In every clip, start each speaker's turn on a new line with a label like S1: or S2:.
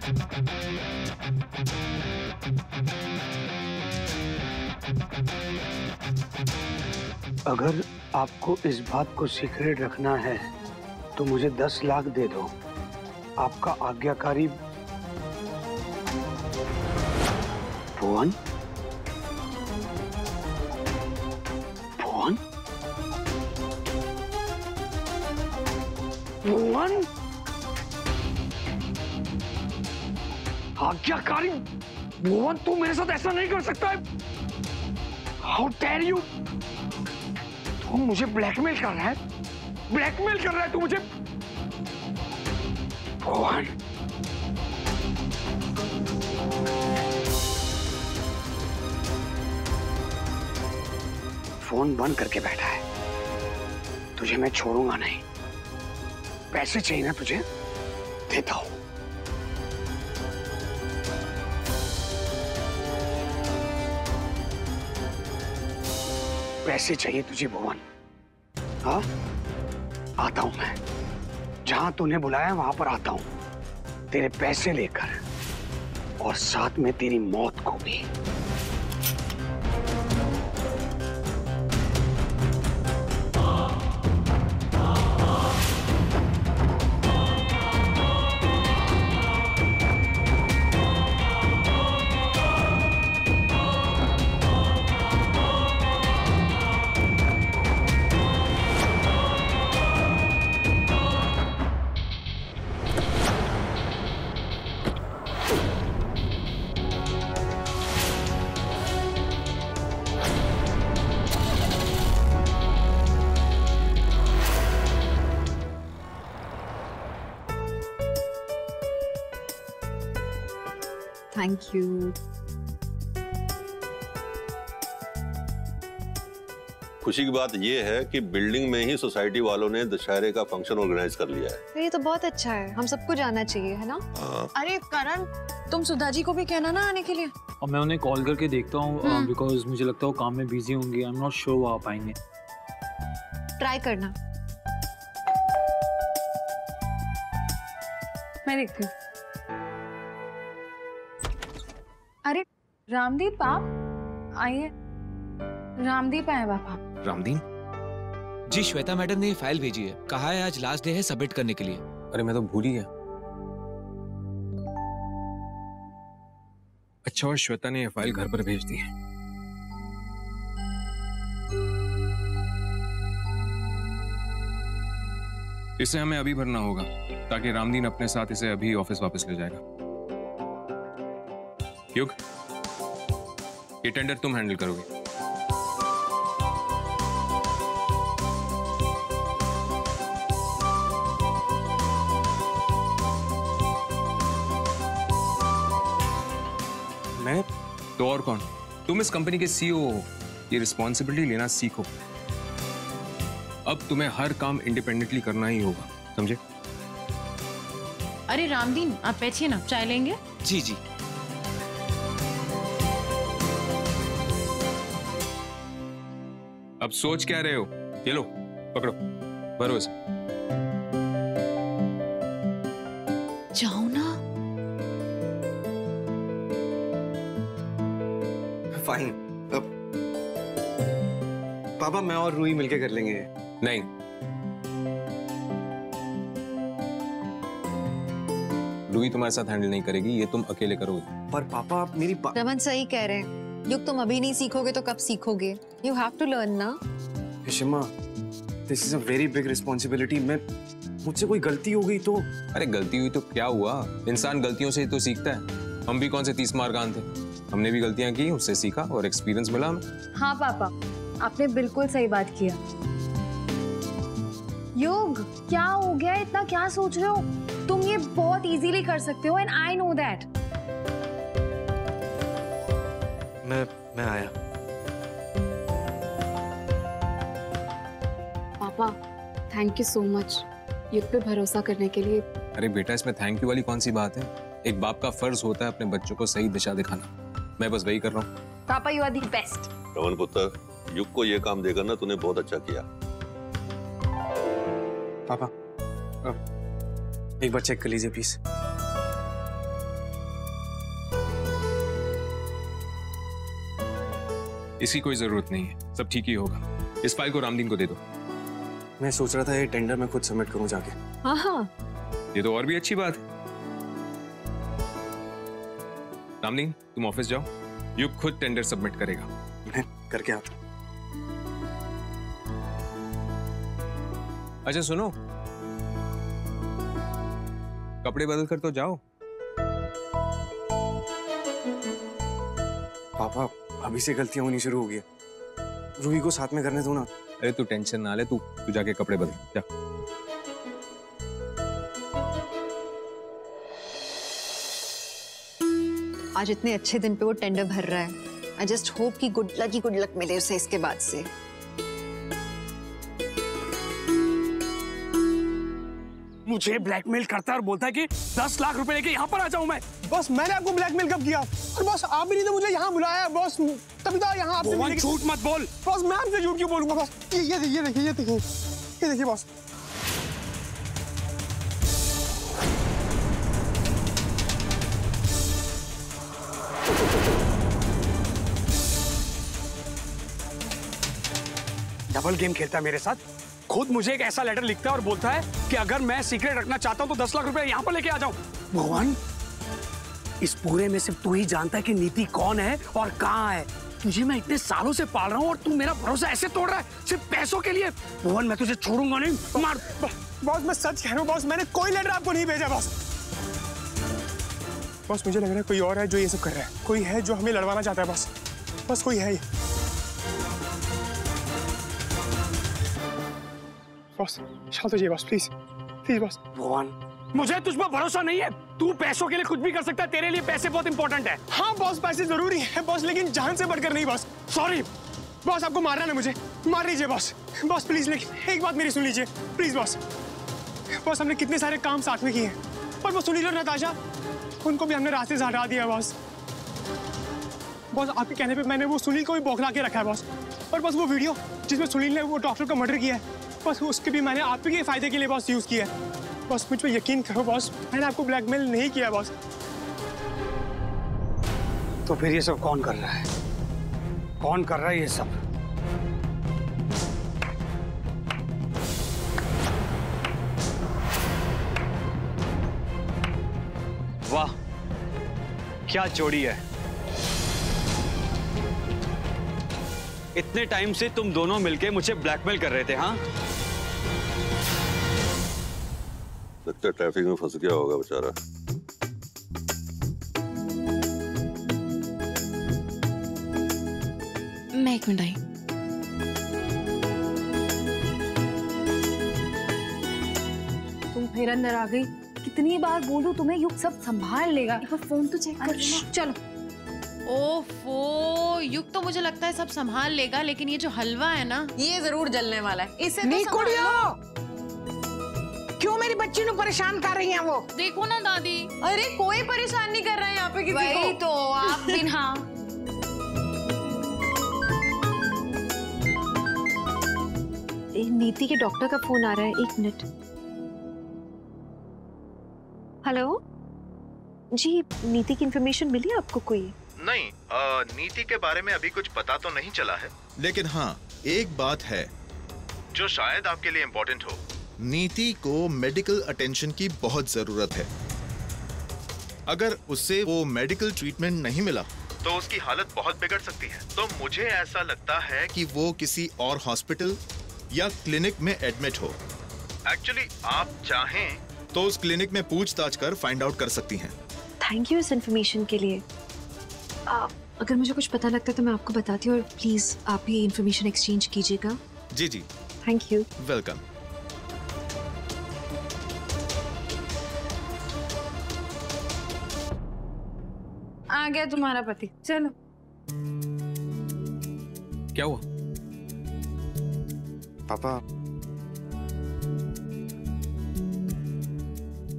S1: अगर आपको इस बात को सीक्रेट रखना है तो मुझे 10 लाख दे दो। आपका आज्ञाकारी भुवन। भुवन भुवन आज्ञाकारी भुवन, तू मेरे साथ ऐसा नहीं कर सकता है। How dare you. तू मुझे ब्लैकमेल कर रहा है, ब्लैकमेल कर रहा है तू मुझे। भुवन फोन बंद करके बैठा है। तुझे मैं छोड़ूंगा नहीं। पैसे चाहिए ना तुझे, देता हूं। पैसे चाहिए तुझे भुवन? हाँ, आता हूं मैं। जहां तूने बुलाया वहां पर आता हूं, तेरे पैसे लेकर और साथ में तेरी मौत को भी।
S2: Thank you.
S3: खुशी की बात यह है कि बिल्डिंग में ही सोसाइटी वालों ने दशहरे का फंक्शन ऑर्गेनाइज कर लिया है।
S2: ये तो बहुत अच्छा है, हम सबको जाना चाहिए, है ना?
S4: अरे करण, तुम सुधा जी को भी कहना ना आने के लिए।
S5: और मैं उन्हें कॉल करके देखता हूँ, बिकॉज मुझे लगता है वो काम में बिजी होंगी। आई एम नॉट श्योर वो आ पाएंगे।
S2: ट्राई करना।
S4: मैं देखती हूँ। अरे रामदीप आप आइए। रामदीप आए पापा।
S6: रामदीन जी, श्वेता मैडम ने ये फाइल भेजी है, कहा है आज लास्ट डे है सबमिट करने के लिए।
S7: अरे मैं तो भूल ही गया। अच्छा, और श्वेता ने ये फाइल घर पर भेज दी है। इसे हमें अभी भरना होगा ताकि रामदीन अपने साथ इसे अभी ऑफिस वापस ले जाएगा। युग, ये टेंडर तुम हैंडल करोगे। मैं तो और कौन? तुम इस कंपनी के सीईओ हो। ये रिस्पॉन्सिबिलिटी लेना सीखो। अब तुम्हें हर काम इंडिपेंडेंटली करना ही होगा, समझे?
S4: अरे रामदीन, आप बैठिए ना, चाय लेंगे?
S6: जी जी।
S7: अब सोच क्या रहे हो? ये लो, पकड़ो, भरो इसे।
S4: जाओ ना।
S8: फाइन। अब पापा, मैं और रूही मिलके कर लेंगे।
S7: नहीं, रूही तुम्हारे साथ हैंडल नहीं करेगी, ये तुम अकेले करोगे।
S8: पर पापा, आप मेरी बात।
S2: रमन सही कह रहे हैं। युग, तुम अभी नहीं सीखोगे तो कब सीखोगे? यू हैव टू लर्न ना।
S8: Hishima, this is a very big responsibility. मुझसे कोई गलती हो गई तो?
S7: अरे गलती हुई तो क्या हुआ? इंसान गलतियों से ही तो सीखता है। हम भी कौन से 30 मारकान थे? हमने भी गलतियां की, उससे सीखा और एक्सपीरियंस मिला हमें।
S4: हाँ पापा, आपने बिल्कुल सही बात किया। योग, क्या हो गया? इतना क्या सोच रहे हो? तुम ये बहुत इजीली कर सकते हो, एंड आई नो दैट।
S8: मैं आया।
S2: पापा, थैंक यू सो मच युग पे भरोसा करने के लिए।
S7: अरे बेटा, इसमें थैंक यू वाली कौन सी बात है? एक बाप का फर्ज होता है अपने बच्चों को सही दिशा दिखाना। मैं बस वही कर रहा हूँ।
S4: पापा, you are the best.
S3: Raman पुत्र, युग को ये काम देकर ना तूने बहुत अच्छा किया।
S8: पापा, एक बार चेक कर लीजिए प्लीज।
S7: इसकी कोई जरूरत नहीं है, सब ठीक ही होगा। इस फाइल को रामदीन को दे दो।
S8: मैं सोच रहा था ये टेंडर मैं खुद सबमिट करूं जाके।
S2: हाँ हाँ,
S7: ये तो और भी अच्छी बात है। रामदीन तुम ऑफिस जाओ, युग खुद टेंडर सबमिट करेगा।
S8: मैं करके आता हूं।
S7: अच्छा सुनो, कपड़े बदल कर तो जाओ।
S8: पापा अभी से गलतियां होनी शुरू हो गई। रूही को साथ में करने दो ना।
S7: अरे तू टेंशन ना ले, तू जाके कपड़े बदल जा।
S2: आज इतने अच्छे दिन पे वो टेंडर भर रहा है। आई जस्ट होप कि गुड लक मिले उसे इसके बाद से।
S1: मुझे ब्लैकमेल करता है और बोलता है कि 10 लाख रुपए लेके यहाँ पर आ जाऊं मैं।
S9: बॉस मैंने आपको ब्लैकमेल कब किया? और बॉस आप भी नहीं तो मुझे यहाँ बुलाया बॉस, तभी तो यहाँ आपसे मिलने
S1: झूठ मत बोल।
S9: बॉस मैं आपसे झूठ क्यों बोलूंगा बॉस? ये देखिए बॉस।
S1: डबल गेम खेलता है मेरे साथ। खुद मुझे एक ऐसा लेटर लिखता है और बोलता है कि अगर मैं सीक्रेट रखना चाहता हूं तो 10 लाख रुपए यहाँ पर लेके आ जाऊं। भगवान, इस पूरे में सिर्फ तू ही जानता है कि नीति कौन है और कहाँ है। तुझे मैं इतने सालों से पाल रहा हूँ और तू मेरा भरोसा ऐसे तोड़ रहा है सिर्फ पैसों के लिए। भगवान, मैं तुझे छोड़ूंगा नहीं। मार।
S9: बॉस मैं सच कह रहा हूँ बॉस, मैंने कोई लेटर आपको नहीं भेजा बॉस। बॉस मुझे लग रहा है कोई और है जो ये सब कर रहा है। कोई है जो हमें लड़वाना चाहता है बॉस। बस कोई है ये। बॉस शांत हो जाइए बॉस, प्लीज प्लीज बॉस।
S1: भगवान, मुझे तुझ पर भरोसा नहीं है। तू पैसों के लिए कुछ भी कर सकता है। तेरे लिए पैसे बहुत इंपॉर्टेंट है।
S9: हाँ बॉस पैसे जरूरी है बॉस, लेकिन जान से बढ़कर नहीं बॉस।
S1: सॉरी
S9: बॉस, आपको मारना ना मुझे, मार लीजिए बॉस। बॉस प्लीज, लेकिन एक बात मेरी सुन लीजिए प्लीज बॉस। बॉस हमने कितने सारे काम साथ में किए हैं, पर वो सुनील और नताशा, उनको भी हमने रास्ते से हटा दिया बॉस। बॉस आपके कहने पे मैंने वो सुनील को भी बौखला के रखा है बॉस। और बस वो वीडियो जिसमें सुनील ने वो डॉक्टर का मर्डर किया है, बस उसके भी मैंने आप के फायदे के लिए बॉस यूज किया है। बॉस मुझ पे यकीन करो बॉस, मैंने आपको ब्लैकमेल नहीं किया बॉस।
S1: तो फिर ये सब कौन कर रहा है? कौन कर रहा है ये सब?
S10: वाह क्या जोड़ी है। इतने टाइम से तुम दोनों मिलके मुझे ब्लैकमेल कर रहे थे। हाँ,
S3: लगता है ट्रैफिक में फंस गया होगा बेचारा।
S11: मैं एक मिनट आई।
S4: तुम फिर अंदर आ गई। कितनी बार बोलूं तुम्हें, युग सब संभाल लेगा। एक बार फोन तो चेक कर लेना। चलो।
S11: ओफो, युग तो मुझे लगता है सब संभाल लेगा, लेकिन ये जो हलवा है ना,
S2: ये जरूर जलने वाला है। इसे तो
S12: क्यों मेरी बच्ची को परेशान कर रही हैं वो?
S11: देखो ना दादी।
S2: अरे कोई परेशान नहीं कर रहा है यहाँ पे किसी को।
S4: तो आप भी ना।
S13: नीति के डॉक्टर का फोन आ रहा है, 1 मिनट। हेलो जी, नीति की इंफॉर्मेशन मिली आपको कोई?
S14: नहीं, नीति के बारे में अभी कुछ पता तो नहीं चला है, लेकिन हाँ एक बात है जो शायद आपके लिए इम्पोर्टेंट हो। नीति को मेडिकल अटेंशन की बहुत जरूरत है। अगर उससे वो मेडिकल ट्रीटमेंट नहीं मिला तो उसकी हालत बहुत बिगड़ सकती है। तो मुझे ऐसा लगता है कि वो किसी और हॉस्पिटल या क्लिनिक में एडमिट हो। एक्चुअली आप चाहें तो उस क्लिनिक में पूछताछ कर फाइंड आउट कर सकती हैं।
S13: थैंक यू इस इन्फॉर्मेशन के लिए। अगर मुझे कुछ पता लगता है तो मैं आपको बताती हूँ, और प्लीज आप भी इन्फॉर्मेशन एक्सचेंज कीजिएगा।
S14: जी जी,
S13: थैंक यू।
S14: वेलकम।
S4: आ गया तुम्हारा पति, चलो।
S7: क्या हुआ?
S8: पापा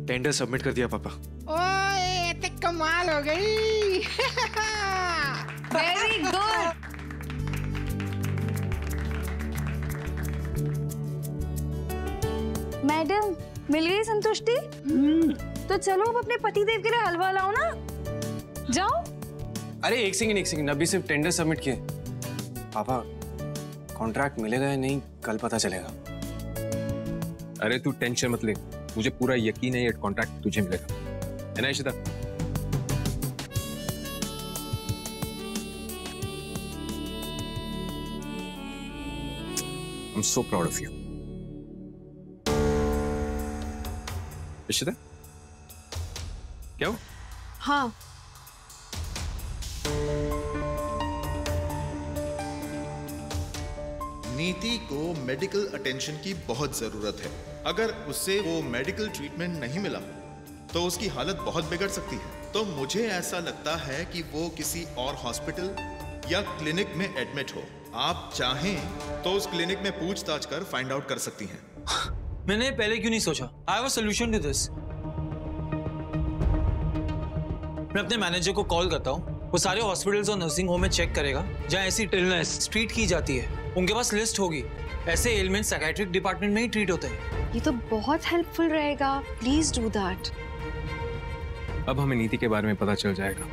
S8: टेंडर सबमिट कर दिया पापा।
S12: ओए तो कमाल हो गई।
S4: Very good. मैडम मिल गई संतुष्टि? तो चलो अब अपने पति देव के लिए हलवा लाओ ना। जाओ।
S8: अरे एक सेकंड, अभी सिर्फ टेंडर सबमिट किए। पापा कॉन्ट्रैक्ट मिलेगा या नहीं कल पता चलेगा।
S7: अरे तू टेंशन मत ले, मुझे पूरा यकीन है ये कॉन्ट्रैक्ट तुझे मिलेगा, है ना Ishita? I'm so proud of you. Ishita क्या हो?
S13: हाँ
S14: नीति को मेडिकल अटेंशन की बहुत जरूरत है। अगर उससे वो मेडिकल ट्रीटमेंट नहीं मिला तो उसकी हालत बहुत बिगड़ सकती है। तो मुझे ऐसा लगता है कि वो किसी और हॉस्पिटल या क्लिनिक में एडमिट हो। आप चाहें तो उस क्लिनिक में पूछताछ कर फाइंड आउट कर सकती हैं।
S5: मैंने पहले क्यों नहीं सोचा? I have a solution to this. मैं अपने मैनेजर को कॉल करता हूँ, वो सारे हॉस्पिटल्स और नर्सिंग होम में चेक करेगा जहाँ ऐसी इलनेस ट्रीट की जाती है। उनके पास लिस्ट होगी, ऐसे एलिमेंट साइकियाट्रिक डिपार्टमेंट में ही ट्रीट होते हैं।
S13: ये तो बहुत हेल्पफुल रहेगा, प्लीज डू दैट।
S7: अब हमें नीति के बारे में पता चल जाएगा।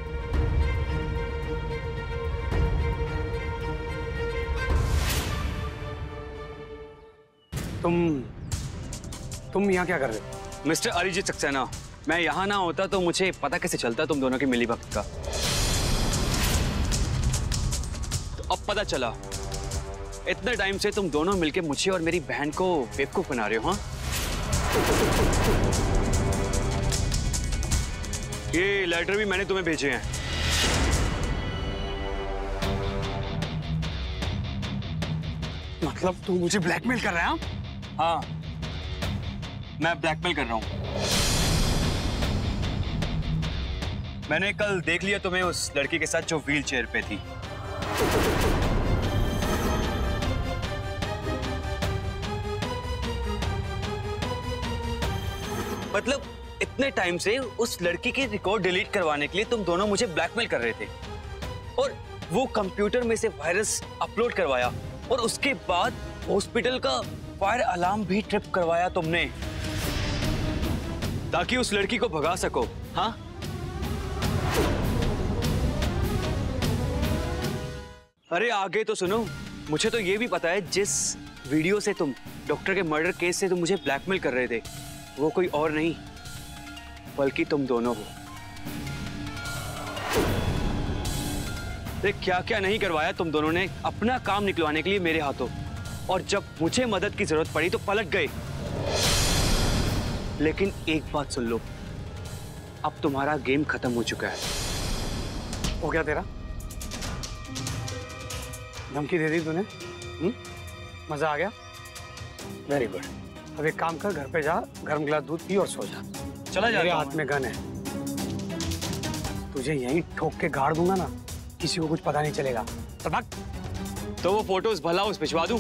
S1: तुम यहाँ क्या कर रहे हो?
S10: मिस्टर अरिजीत सक्सेना, मैं यहाँ ना होता तो मुझे पता कैसे चलता तुम दोनों की मिली भगत का। तो अब पता चला। इतने टाइम से तुम दोनों मिलके मुझे और मेरी बहन को बेवकूफ बना रहे हो। हाँ, ये लेटर भी मैंने तुम्हें भेजे हैं।
S1: मतलब तू मुझे ब्लैकमेल कर रहा है?
S10: हाँ, मैं ब्लैकमेल कर रहा हूँ। मैंने कल देख लिया तुम्हें उस लड़की के साथ जो व्हील चेयर पे थी। मतलब इतने टाइम से उस लड़की की रिकॉर्ड डिलीट करवाने के लिए तुम दोनों मुझे ब्लैकमेल कर रहे थे, और वो कंप्यूटर में से वायरस अपलोड करवाया, और उसके बाद हॉस्पिटल का फायर अलार्म भी ट्रिप करवाया तुमने, ताकि उस लड़की को भगा सको। हाँ, अरे आगे तो सुनो। मुझे तो ये भी पता है जिस वीडियो से तुम डॉक्टर के मर्डर केस से तुम मुझे ब्लैकमेल कर रहे थे, वो कोई और नहीं बल्कि तुम दोनों हो। क्या क्या नहीं करवाया तुम दोनों ने अपना काम निकलवाने के लिए मेरे हाथों, और जब मुझे मदद की जरूरत पड़ी तो पलट गए। लेकिन एक बात सुन लो, अब तुम्हारा गेम खत्म हो चुका है।
S1: हो गया तेरा? धमकी दे दी तूने? मजा आ गया? Very good. अब एक काम कर, घर पे जा, गर्म गिलास दूध पी और सो जा।
S10: चला जा।
S1: मेरे हाथ में गन है, तुझे यहीं ठोक के गाड़ दूंगा ना, किसी को कुछ पता नहीं चलेगा। चल भाग।
S10: तो वो फोटोज भला उस भिजवा दूं?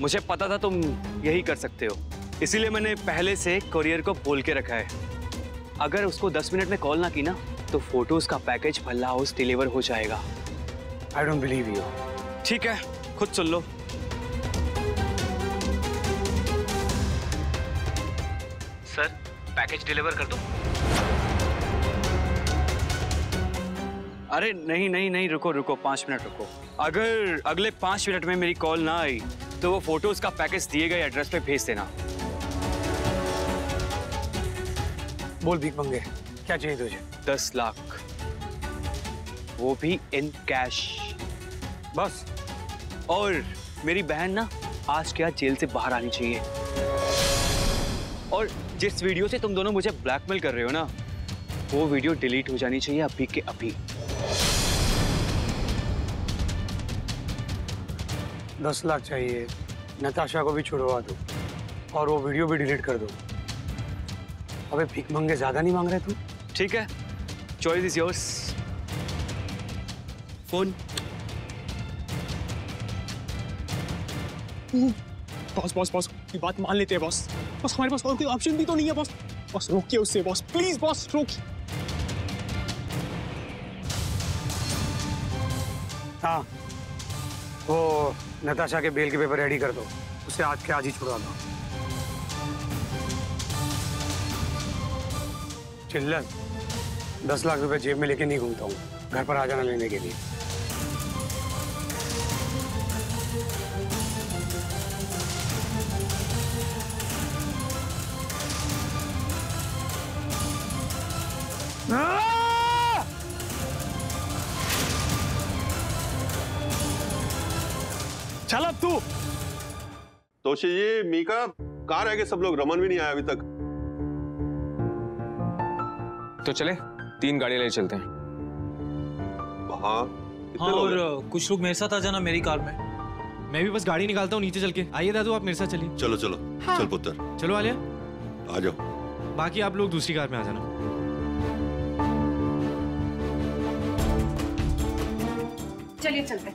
S10: मुझे पता था तुम यही कर सकते हो, इसीलिए मैंने पहले से कोरियर को बोल के रखा है। अगर उसको 10 मिनट में कॉल ना की ना, तो फोटोज का पैकेज भला हाउस डिलीवर हो जाएगा।
S1: I don't believe you.
S10: ठीक है, खुद सुन लो। सर, पैकेज डिलीवर कर दूं? अरे नहीं नहीं नहीं, रुको रुको, 5 मिनट रुको। अगर अगले 5 मिनट में मेरी कॉल ना आई तो वो फोटोज का पैकेज दिए गए एड्रेस पे भेज देना।
S1: बोल भीख मंगे, क्या चाहिए तुझे?
S10: 10 लाख, वो भी इन कैश।
S1: बस?
S10: और मेरी बहन ना आज क्या जेल से बाहर आनी चाहिए। और जिस वीडियो से तुम दोनों मुझे ब्लैकमेल कर रहे हो ना, वो वीडियो डिलीट हो जानी चाहिए अभी के अभी।
S1: 10 लाख चाहिए, नताशा को भी छुड़वा दो और वो वीडियो भी डिलीट कर दो। अबे भीख मंगे ज्यादा नहीं मांग रहे तू?
S10: ठीक है, choice is yours. Phone.
S9: Boss boss boss की बात मान लेते हैं बॉस। बस हमारे पास और कोई ऑप्शन भी तो नहीं है बॉस। बस रोकिए उससे बॉस, प्लीज बॉस रोकिए।
S1: हाँ, वो नताशा के बेल के पेपर रेडी कर दो, उसे आज के आज ही छुड़वा दो। चिल्लर, 10 लाख रुपए जेब में लेके नहीं घूमता हूँ। घर पर आ जाना लेने के लिए।
S9: चल अब तू।
S3: तोशी जी, मीका, कहाँ रह गए सब लोग? रमन भी नहीं आया अभी तक।
S7: तो चले 3 गाड़ियां ले चलते हैं।
S3: हाँ,
S5: हाँ, और कुछ लोग मेरे साथ आ जाना मेरी कार में।
S8: मैं भी बस गाड़ी निकालता हूँ नीचे चल के। आइए दादू, आप मेरे साथ चलिए।
S3: चलो चलो।
S8: हाँ।
S3: चल पुत्र।
S8: चलो आलिया,
S3: आ जाओ।
S8: बाकी आप लोग दूसरी कार में आ जाना।
S4: चलिए चलते।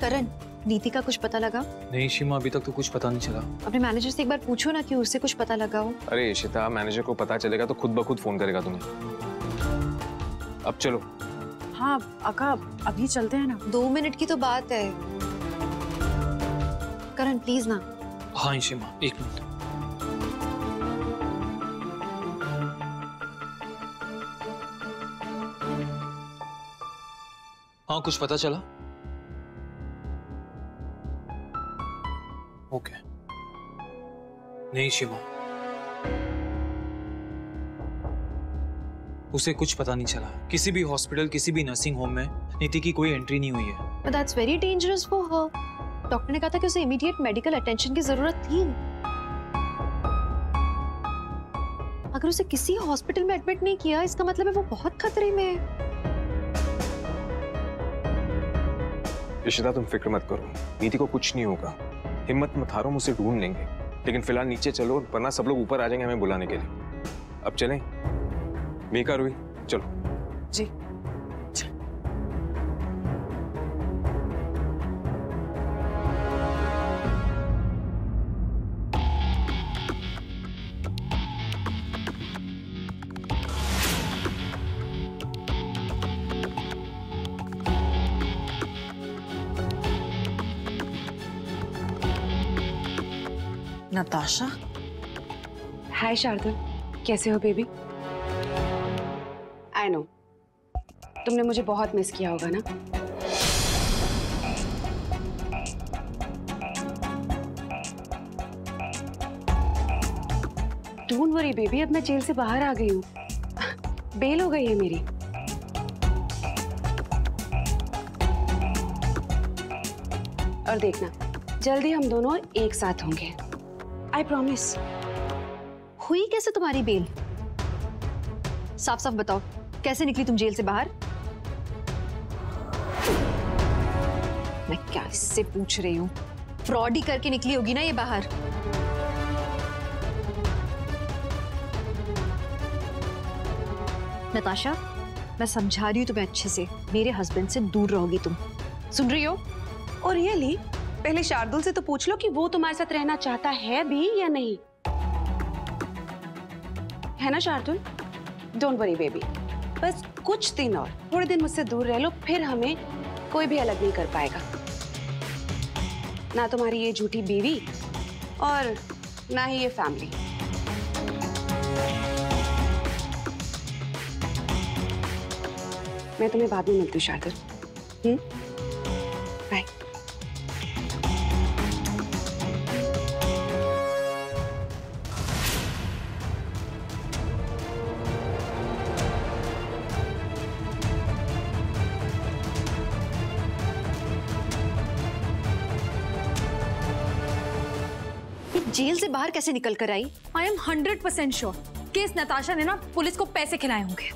S2: करण, नीति का कुछ पता लगा?
S5: नहीं शीमा, अभी तक तो कुछ पता नहीं चला।
S2: अपने मैनेजर से एक बार पूछो ना कि उससे कुछ पता लगा हो।
S7: अरे इशिता, मैनेजर को पता चलेगा तो खुद ब खुद फोन करेगा तुम्हें। अब चलो।
S4: हाँ अका, अभी चलते हैं ना।
S2: 2 मिनट की तो बात है। करण प्लीज ना।
S5: हाँ शीमा, 1 मिनट। हाँ, कुछ पता चला? ओके। नहीं शीमा, उसे कुछ पता नहीं चला। किसी भी हॉस्पिटल, किसी भी नर्सिंग होम में नीति की कोई एंट्री नहीं हुई है।
S2: But that's very dangerous for her. Doctor ने कहा था कि उसे इमीडिएट मेडिकल अटेंशन की जरूरत थी। अगर उसे किसी हॉस्पिटल में एडमिट नहीं किया, इसका मतलब है वो बहुत खतरे में है।
S7: इशिता, तुम फिक्र मत करो, नीति को कुछ नहीं होगा। हिम्मत मत हारो, मुझसे ढूंढ लेंगे। लेकिन फिलहाल नीचे चलो, वरना सब लोग ऊपर आ जाएंगे हमें बुलाने के लिए। अब चलें? मीका, रूही, चलो।
S4: जी। नताशा।
S15: हाय शार्दुल, कैसे हो बेबी? आई नो, तुमने मुझे बहुत मिस किया होगा ना। डोंट वरी बेबी, अब मैं जेल से बाहर आ गई हूँ। बेल हो गई है मेरी। और देखना, जल्दी हम दोनों एक साथ होंगे। I promise.
S2: हुई कैसे तुम्हारी बेल? साफ साफ बताओ, कैसे निकली तुम जेल से बाहर? मैं क्या इससे पूछ रही हूँ? फ्रॉड ही करके निकली होगी ना ये बाहर। नताशा, मैं समझा रही हूँ तुम्हें अच्छे से। मेरे हस्बैंड से दूर रहोगी तुम, सुन रही हो?
S15: और रियली, पहले शार्दुल से तो पूछ लो कि वो तुम्हारे साथ रहना चाहता है भी या नहीं, है ना शार्दुल? डोंट वरी बेबी, बस कुछ दिन और, थोड़े दिन मुझसे दूर रह लो, फिर हमें कोई भी अलग नहीं कर पाएगा। ना तुम्हारी ये झूठी बीवी और ना ही ये फैमिली। मैं तुम्हें बाद में मिलती हूँ शार्दुल। बाय।
S2: जेल से बाहर कैसे निकल कर आई?
S4: आई एम 100% श्योर कि इस नताशा ने ना पुलिस को पैसे खिलाए होंगे।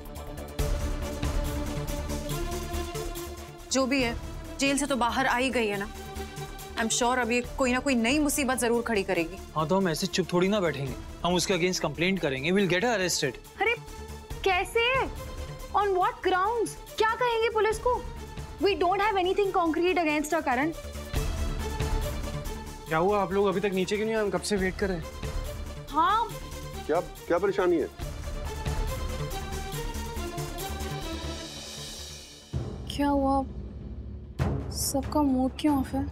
S4: जो भी है, जेल से तो बाहर आ ही गई है ना। आई एम श्योर अभी कोई ना कोई नई मुसीबत जरूर खड़ी करेगी।
S5: हाँ, तो हम ऐसे चुप थोड़ी ना बैठेंगे। हम उसके अगेंस्ट कंप्लेंट करेंगे। Will get her arrested.
S4: अरे कैसे? On what grounds? क्या कहेंगे पुलिस को? We don't have anything concrete against our Karan.
S8: क्या हुआ, आप लोग अभी तक नीचे क्यों नहीं आए? हम कब से वेट कर रहे हैं।
S4: हाँ,
S3: क्या परेशानी है?
S4: क्या हुआ? सबका मूड क्यों ऑफ है?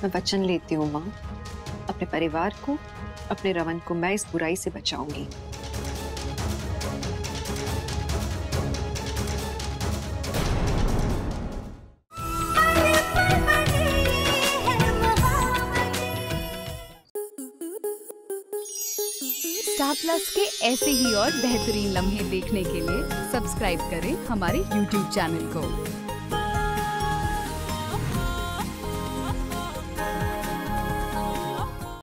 S2: मैं वचन लेती हूँ माँ, अपने परिवार को, अपने रमन को मैं इस बुराई से बचाऊंगी।
S16: स्टार प्लस के ऐसे ही और बेहतरीन लम्हे देखने के लिए सब्सक्राइब करें हमारे YouTube चैनल को।